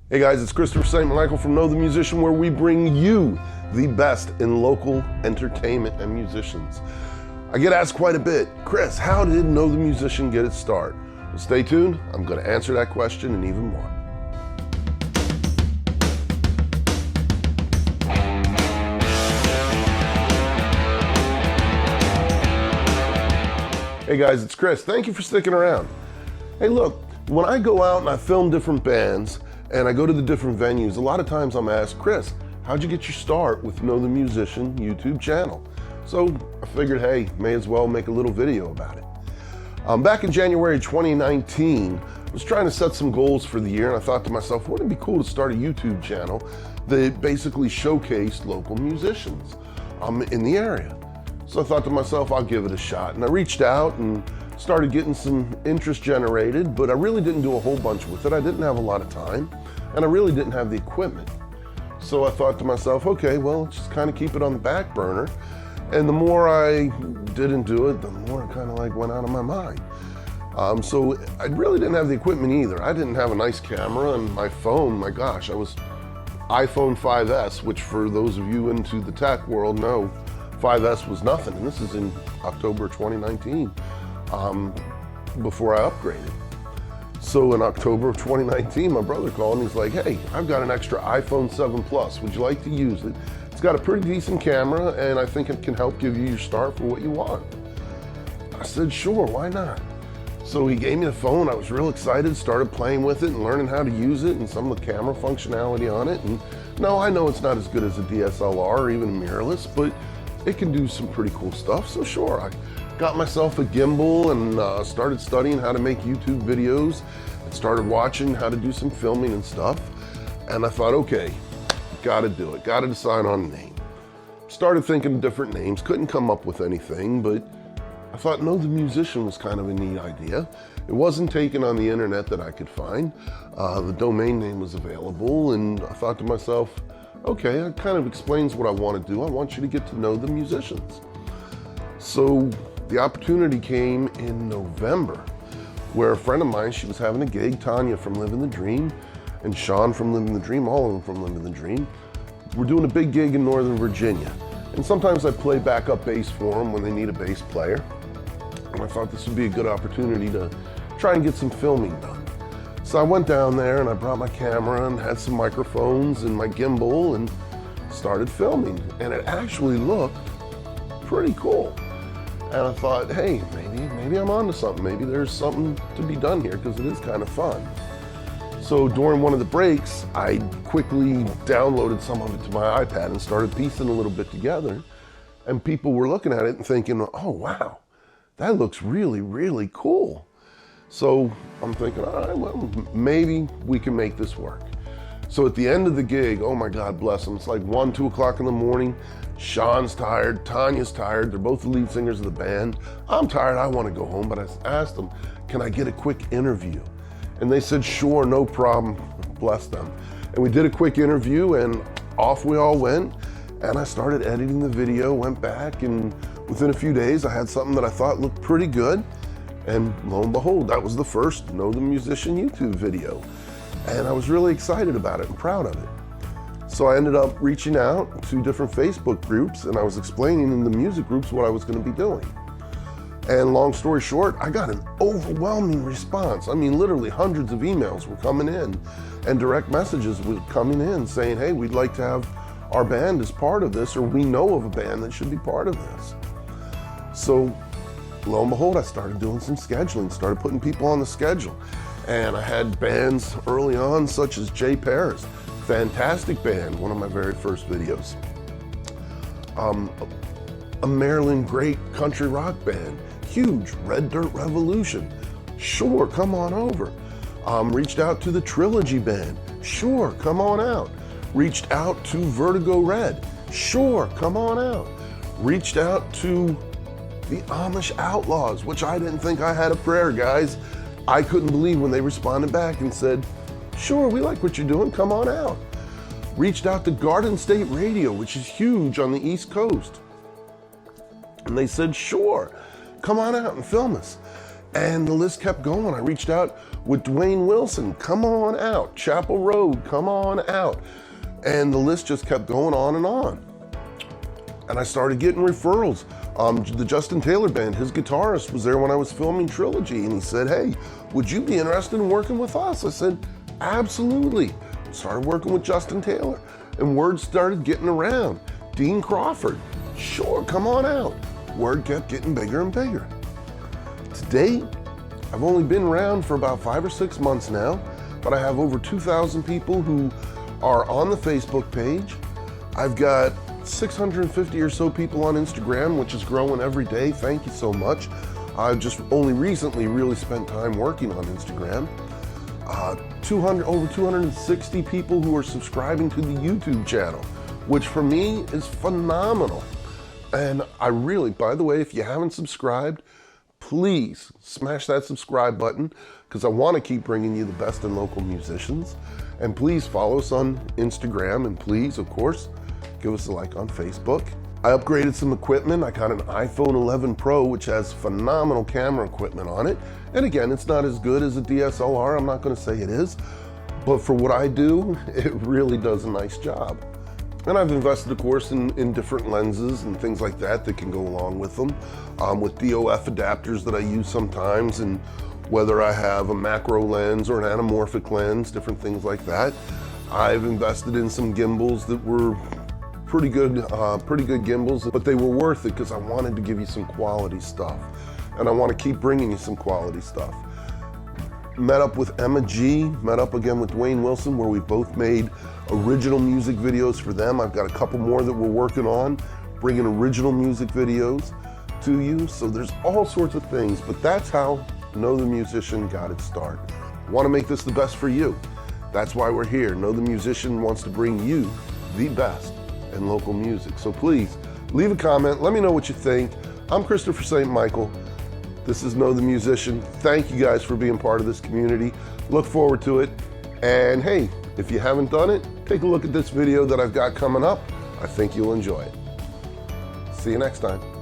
Hey guys, it's Christopher St. Michael from Know the Musician, where we bring you the best in local entertainment and musicians. I get asked quite a bit, Chris, how did Know the Musician get its start? Well, stay tuned, I'm going to answer that question and even more. Hey guys, it's Chris. Thank you for sticking around. Hey look, when I go out and I film different bands and I go to the different venues, a lot of times I'm asked, Chris, how'd you get your start with Know the Musician YouTube channel? So I figured, hey, may as well make a little video about it. Back in January 2019, I was trying to set some goals for the year, and I thought to myself, wouldn't it be cool to start a YouTube channel that basically showcased local musicians in the area? So I thought to myself, I'll give it a shot. And I reached out and started getting some interest generated, but I really didn't do a whole bunch with it. I didn't have a lot of time, and I really didn't have the equipment. So I thought to myself, okay, well, let's just kind of keep it on the back burner. And the more I didn't do it, the more it kind of like went out of my mind. So I really didn't have the equipment either. I didn't have a nice camera, and my phone, my gosh, I was iPhone 5S, which for those of you into the tech world know, 5S was nothing, and this is in October 2019, before I upgraded. So in October of 2019, my brother called and he's like, hey, I've got an extra iPhone 7 Plus. Would you like to use it? It's got a pretty decent camera, and I think it can help give you your start for what you want. I said, sure, why not? So he gave me the phone. I was real excited, started playing with it and learning how to use it and some of the camera functionality on it. And no, I know it's not as good as a DSLR or even a mirrorless, but it can do some pretty cool stuff. So sure, I got myself a gimbal and started studying how to make YouTube videos and started watching how to do some filming and stuff. And I thought, okay, gotta do it, gotta decide on a name. Started thinking of different names, couldn't come up with anything, but I thought Know the Musician was kind of a neat idea. It wasn't taken on the internet that I could find. The domain name was available, and I thought to myself, okay, it kind of explains what I want to do. I want you to get to know the musicians. So the opportunity came in November, where a friend of mine, she was having a gig, Tanya from Living the Dream, and Sean from Living the Dream, all of them from Living the Dream. We're doing a big gig in Northern Virginia. And sometimes I play backup bass for them when they need a bass player. And I thought this would be a good opportunity to try and get some filming done. So I went down there and I brought my camera and had some microphones and my gimbal and started filming. And it actually looked pretty cool. And I thought, hey, maybe I'm onto something. Maybe there's something to be done here because it is kind of fun. So during one of the breaks, I quickly downloaded some of it to my iPad and started piecing a little bit together. And people were looking at it and thinking, oh, wow, that looks really, really cool. So I'm thinking, all right, well, maybe we can make this work. So at the end of the gig, oh my God bless them, it's like 1, 2 o'clock in the morning. Sean's tired, Tanya's tired, they're both the lead singers of the band. I'm tired, I want to go home, but I asked them, can I get a quick interview? And they said, sure, no problem, bless them. And we did a quick interview and off we all went. And I started editing the video, went back, and within a few days I had something that I thought looked pretty good. And lo and behold, that was the first Know the Musician YouTube video. And I was really excited about it and proud of it. So I ended up reaching out to different Facebook groups, and I was explaining in the music groups what I was going to be doing. And long story short, I got an overwhelming response. I mean, literally hundreds of emails were coming in and direct messages were coming in saying, hey, we'd like to have our band as part of this, or we know of a band that should be part of this. So lo and behold, I started doing some scheduling, started putting people on the schedule. And I had bands early on, such as Jay Paris, fantastic band, one of my very first videos. A Maryland great country rock band, huge, Red Dirt Revolution, sure, come on over. Reached out to the Trilogy band, sure, come on out. Reached out to Vertigo Red, sure, come on out. Reached out to the Amish Outlaws, which I didn't think I had a prayer, guys. I couldn't believe when they responded back and said, sure, we like what you're doing, come on out. Reached out to Garden State Radio, which is huge on the East Coast. And they said, sure, come on out and film us. And the list kept going. I reached out with Dwayne Wilson, come on out. Chapel Road, come on out. And the list just kept going on and on. And I started getting referrals. The Justin Taylor Band, his guitarist was there when I was filming Trilogy, and he said, hey, would you be interested in working with us? I said, absolutely. Started working with Justin Taylor, and word started getting around. Dean Crawford, sure, come on out. Word kept getting bigger and bigger. To date, I've only been around for about 5 or 6 months now, but I have over 2,000 people who are on the Facebook page. I've got 650 or so people on Instagram, which is growing every day. Thank you so much. I've just only recently really spent time working on Instagram. Over 260 people who are subscribing to the YouTube channel, which for me is phenomenal. And I really, by the way, if you haven't subscribed, please smash that subscribe button, because I want to keep bringing you the best in local musicians. And please follow us on Instagram, and please, of course, give us a like on Facebook. I upgraded some equipment. I got an iPhone 11 Pro, which has phenomenal camera equipment on it. And again, it's not as good as a DSLR. I'm not going to say it is, but for what I do, it really does a nice job. And I've invested, of course, in different lenses and things like that that can go along with them, with DOF adapters that I use sometimes, and whether I have a macro lens or an anamorphic lens, different things like that. I've invested in some gimbals that were pretty good gimbals, but they were worth it because I wanted to give you some quality stuff, and I want to keep bringing you some quality stuff. Met up with Emma G, met up again with Dwayne Wilson, where we both made original music videos for them. I've got a couple more that we're working on, bringing original music videos to you. So there's all sorts of things, but that's how Know the Musician got its start. I want to make this the best for you. That's why we're here. Know the Musician wants to bring you the best in local music. So please leave a comment. Let me know what you think. I'm Christopher St. Michael. This is Know the Musician. Thank you guys for being part of this community. Look forward to it. And hey, if you haven't done it, take a look at this video that I've got coming up. I think you'll enjoy it. See you next time.